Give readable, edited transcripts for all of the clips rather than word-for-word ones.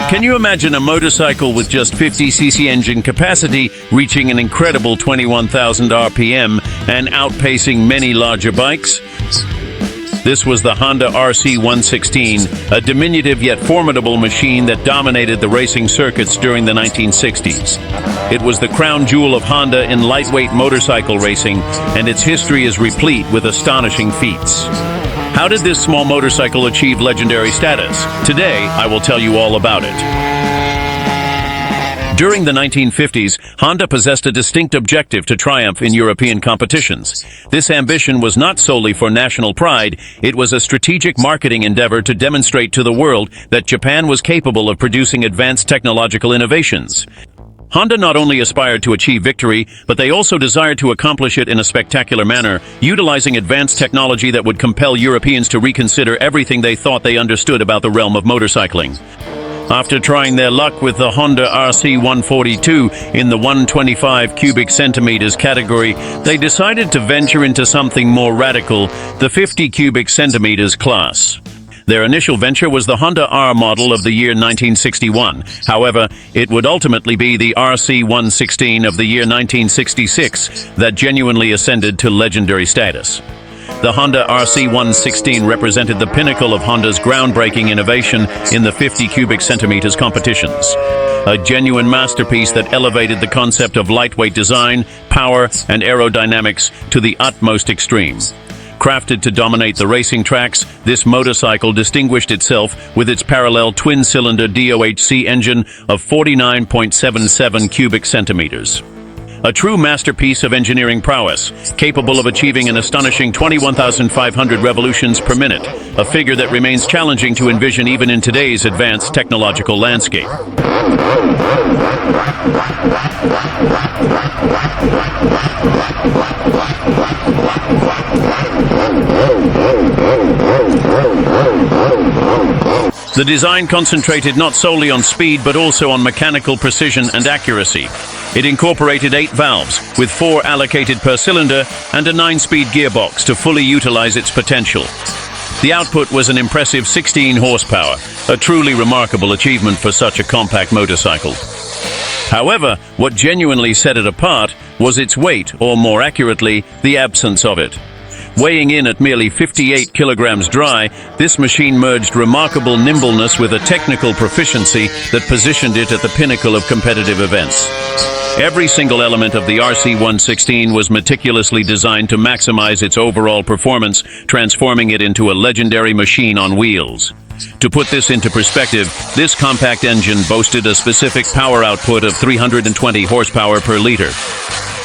Can you imagine a motorcycle with just 50cc engine capacity reaching an incredible 21,000 RPM and outpacing many larger bikes? This was the Honda RC116, a diminutive yet formidable machine that dominated the racing circuits during the 1960s. It was the crown jewel of Honda in lightweight motorcycle racing, and its history is replete with astonishing feats. How did this small motorcycle achieve legendary status? Today, I will tell you all about it. During the 1950s, Honda possessed a distinct objective to triumph in European competitions. This ambition was not solely for national pride, it was a strategic marketing endeavor to demonstrate to the world that Japan was capable of producing advanced technological innovations. Honda not only aspired to achieve victory, but they also desired to accomplish it in a spectacular manner, utilizing advanced technology that would compel Europeans to reconsider everything they thought they understood about the realm of motorcycling. After trying their luck with the Honda RC142 in the 125 cubic centimeters category, they decided to venture into something more radical, the 50 cubic centimeters class. Their initial venture was the Honda R model of the year 1961. However, it would ultimately be the RC116 of the year 1966 that genuinely ascended to legendary status. The Honda RC116 represented the pinnacle of Honda's groundbreaking innovation in the 50 cubic centimeters competitions. A genuine masterpiece that elevated the concept of lightweight design, power, and aerodynamics to the utmost extreme. Crafted to dominate the racing tracks, this motorcycle distinguished itself with its parallel twin-cylinder DOHC engine of 49.77 cubic centimeters. A true masterpiece of engineering prowess, capable of achieving an astonishing 21,500 revolutions per minute, a figure that remains challenging to envision even in today's advanced technological landscape. The design concentrated not solely on speed but also on mechanical precision and accuracy. It incorporated 8 valves, with 4 allocated per cylinder, and a 9-speed gearbox to fully utilize its potential. The output was an impressive 16 horsepower, a truly remarkable achievement for such a compact motorcycle. However, what genuinely set it apart was its weight, or more accurately, the absence of it. Weighing in at merely 58 kilograms dry, this machine merged remarkable nimbleness with a technical proficiency that positioned it at the pinnacle of competitive events. Every single element of the RC116 was meticulously designed to maximize its overall performance, transforming it into a legendary machine on wheels. To put this into perspective, this compact engine boasted a specific power output of 320 horsepower per liter.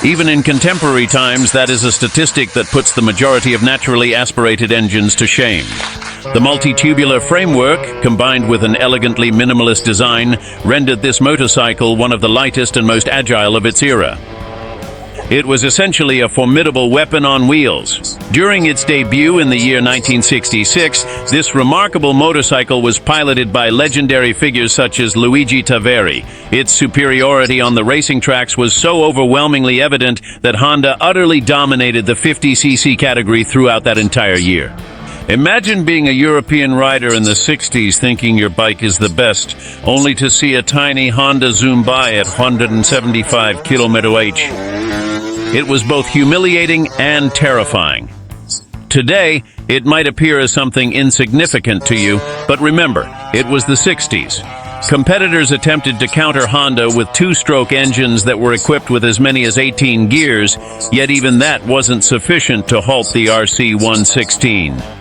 Even in contemporary times, that is a statistic that puts the majority of naturally aspirated engines to shame. The multi-tubular framework, combined with an elegantly minimalist design, rendered this motorcycle one of the lightest and most agile of its era. It was essentially a formidable weapon on wheels. During its debut in the year 1966, this remarkable motorcycle was piloted by legendary figures such as Luigi Taveri. Its superiority on the racing tracks was so overwhelmingly evident that Honda utterly dominated the 50cc category throughout that entire year. Imagine being a European rider in the 60s thinking your bike is the best, only to see a tiny Honda zoom by at 175 km/h. It was both humiliating and terrifying. Today, it might appear as something insignificant to you, but remember, it was the 60s. Competitors attempted to counter Honda with 2-stroke engines that were equipped with as many as 18 gears, yet even that wasn't sufficient to halt the RC116.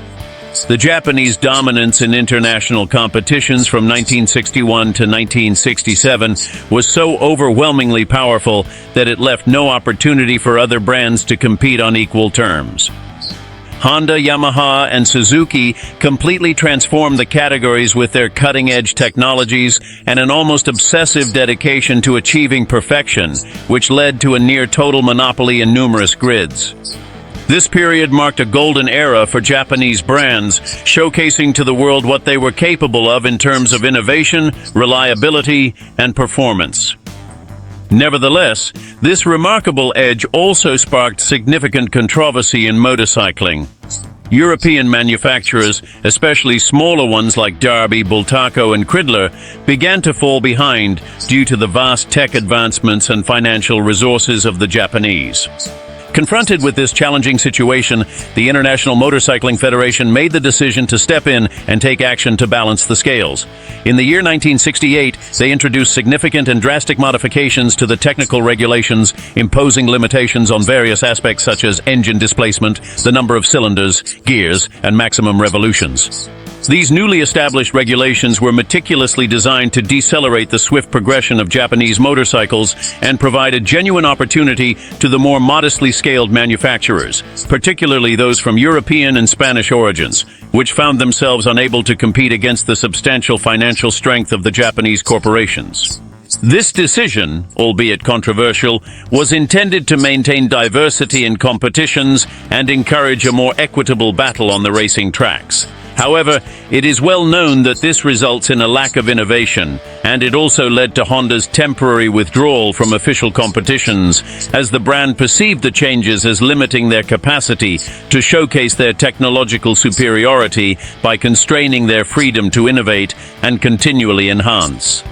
The Japanese dominance in international competitions from 1961 to 1967 was so overwhelmingly powerful that it left no opportunity for other brands to compete on equal terms. Honda, Yamaha, and Suzuki completely transformed the categories with their cutting-edge technologies and an almost obsessive dedication to achieving perfection, which led to a near-total monopoly in numerous grids. This period marked a golden era for Japanese brands, showcasing to the world what they were capable of in terms of innovation, reliability, and performance. Nevertheless, this remarkable edge also sparked significant controversy in motorcycling. European manufacturers, especially smaller ones like Derby, Bultaco and Cridler, began to fall behind due to the vast tech advancements and financial resources of the Japanese. Confronted with this challenging situation, the International Motorcycling Federation made the decision to step in and take action to balance the scales. In the year 1968, they introduced significant and drastic modifications to the technical regulations, imposing limitations on various aspects such as engine displacement, the number of cylinders, gears, and maximum revolutions. These newly established regulations were meticulously designed to decelerate the swift progression of Japanese motorcycles and provide a genuine opportunity to the more modestly scaled manufacturers, particularly those from European and Spanish origins, which found themselves unable to compete against the substantial financial strength of the Japanese corporations. This decision, albeit controversial, was intended to maintain diversity in competitions and encourage a more equitable battle on the racing tracks. However, it is well known that this results in a lack of innovation, and it also led to Honda's temporary withdrawal from official competitions, as the brand perceived the changes as limiting their capacity to showcase their technological superiority by constraining their freedom to innovate and continually enhance.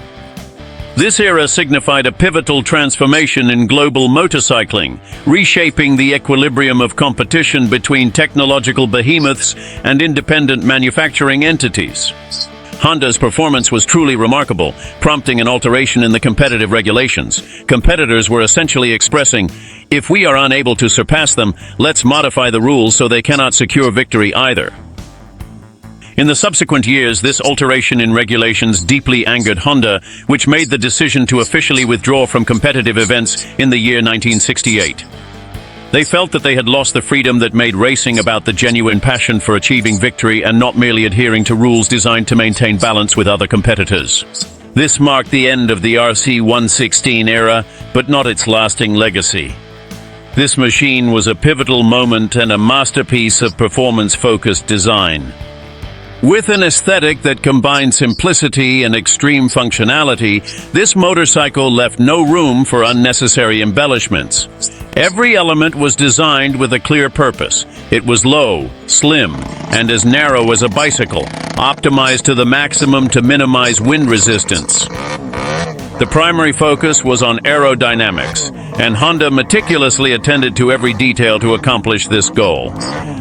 This era signified a pivotal transformation in global motorcycling, reshaping the equilibrium of competition between technological behemoths and independent manufacturing entities. Honda's performance was truly remarkable, prompting an alteration in the competitive regulations. Competitors were essentially expressing, "If we are unable to surpass them, let's modify the rules so they cannot secure victory either." In the subsequent years, this alteration in regulations deeply angered Honda, which made the decision to officially withdraw from competitive events in the year 1968. They felt that they had lost the freedom that made racing about the genuine passion for achieving victory and not merely adhering to rules designed to maintain balance with other competitors. This marked the end of the RC116 era, but not its lasting legacy. This machine was a pivotal moment and a masterpiece of performance-focused design. With an aesthetic that combined simplicity and extreme functionality, this motorcycle left no room for unnecessary embellishments. Every element was designed with a clear purpose. It was low, slim, and as narrow as a bicycle, optimized to the maximum to minimize wind resistance. The primary focus was on aerodynamics, and Honda meticulously attended to every detail to accomplish this goal.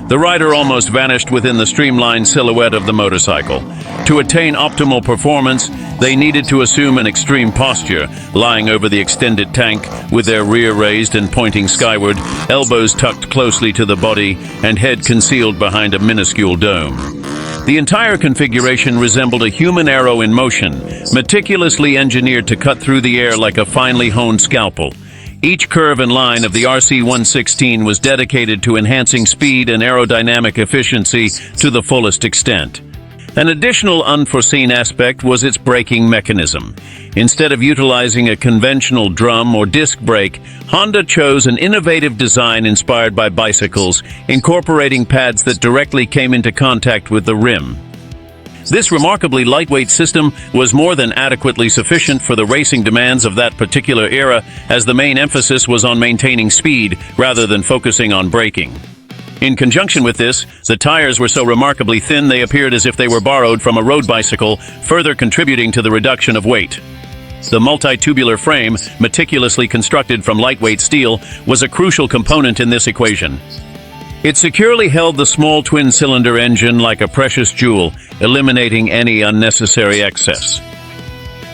The rider almost vanished within the streamlined silhouette of the motorcycle. To attain optimal performance, they needed to assume an extreme posture, lying over the extended tank with their rear raised and pointing skyward, elbows tucked closely to the body, and head concealed behind a minuscule dome. The entire configuration resembled a human arrow in motion, meticulously engineered to cut through the air like a finely honed scalpel. Each curve and line of the RC116 was dedicated to enhancing speed and aerodynamic efficiency to the fullest extent. An additional unforeseen aspect was its braking mechanism. Instead of utilizing a conventional drum or disc brake, Honda chose an innovative design inspired by bicycles, incorporating pads that directly came into contact with the rim. This remarkably lightweight system was more than adequately sufficient for the racing demands of that particular era, as the main emphasis was on maintaining speed rather than focusing on braking. In conjunction with this, the tires were so remarkably thin they appeared as if they were borrowed from a road bicycle, further contributing to the reduction of weight. The multi-tubular frame, meticulously constructed from lightweight steel, was a crucial component in this equation. It securely held the small twin-cylinder engine like a precious jewel, eliminating any unnecessary excess.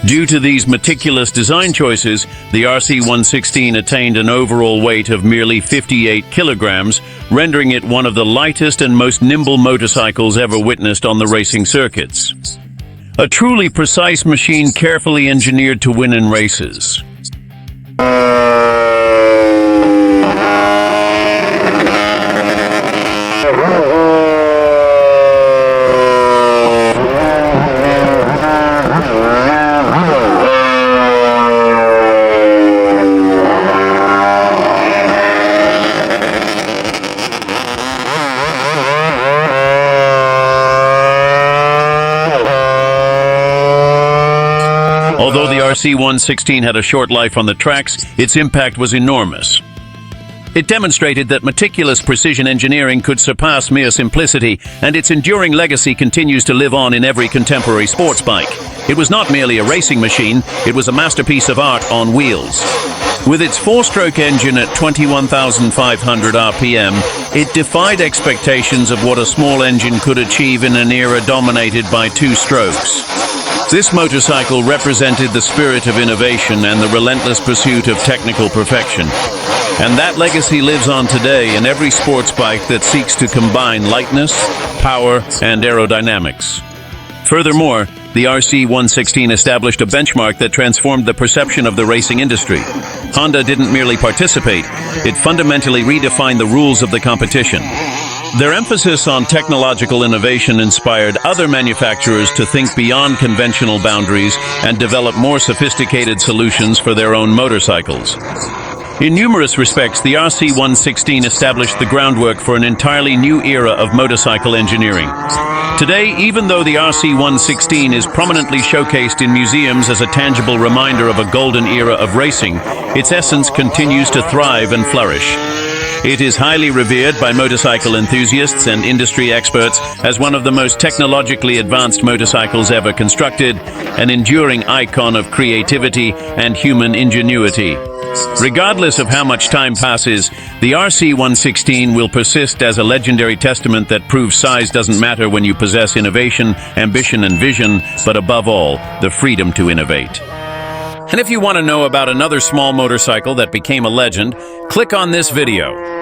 Due to these meticulous design choices, the RC116 attained an overall weight of merely 58 kilograms, rendering it one of the lightest and most nimble motorcycles ever witnessed on the racing circuits. A truly precise machine carefully engineered to win in races. Although the RC116 had a short life on the tracks, its impact was enormous. It demonstrated that meticulous precision engineering could surpass mere simplicity, and its enduring legacy continues to live on in every contemporary sports bike. It was not merely a racing machine, it was a masterpiece of art on wheels. With its four-stroke engine at 21,500 RPM, it defied expectations of what a small engine could achieve in an era dominated by two strokes. This motorcycle represented the spirit of innovation and the relentless pursuit of technical perfection. And that legacy lives on today in every sports bike that seeks to combine lightness, power, and aerodynamics. Furthermore, the RC116 established a benchmark that transformed the perception of the racing industry. Honda didn't merely participate, it fundamentally redefined the rules of the competition. Their emphasis on technological innovation inspired other manufacturers to think beyond conventional boundaries and develop more sophisticated solutions for their own motorcycles. In numerous respects, the RC116 established the groundwork for an entirely new era of motorcycle engineering. Today, even though the RC116 is prominently showcased in museums as a tangible reminder of a golden era of racing, its essence continues to thrive and flourish. It is highly revered by motorcycle enthusiasts and industry experts as one of the most technologically advanced motorcycles ever constructed, an enduring icon of creativity and human ingenuity. Regardless of how much time passes, the RC116 will persist as a legendary testament that proves size doesn't matter when you possess innovation, ambition, and vision, but above all, the freedom to innovate. And if you want to know about another small motorcycle that became a legend, click on this video.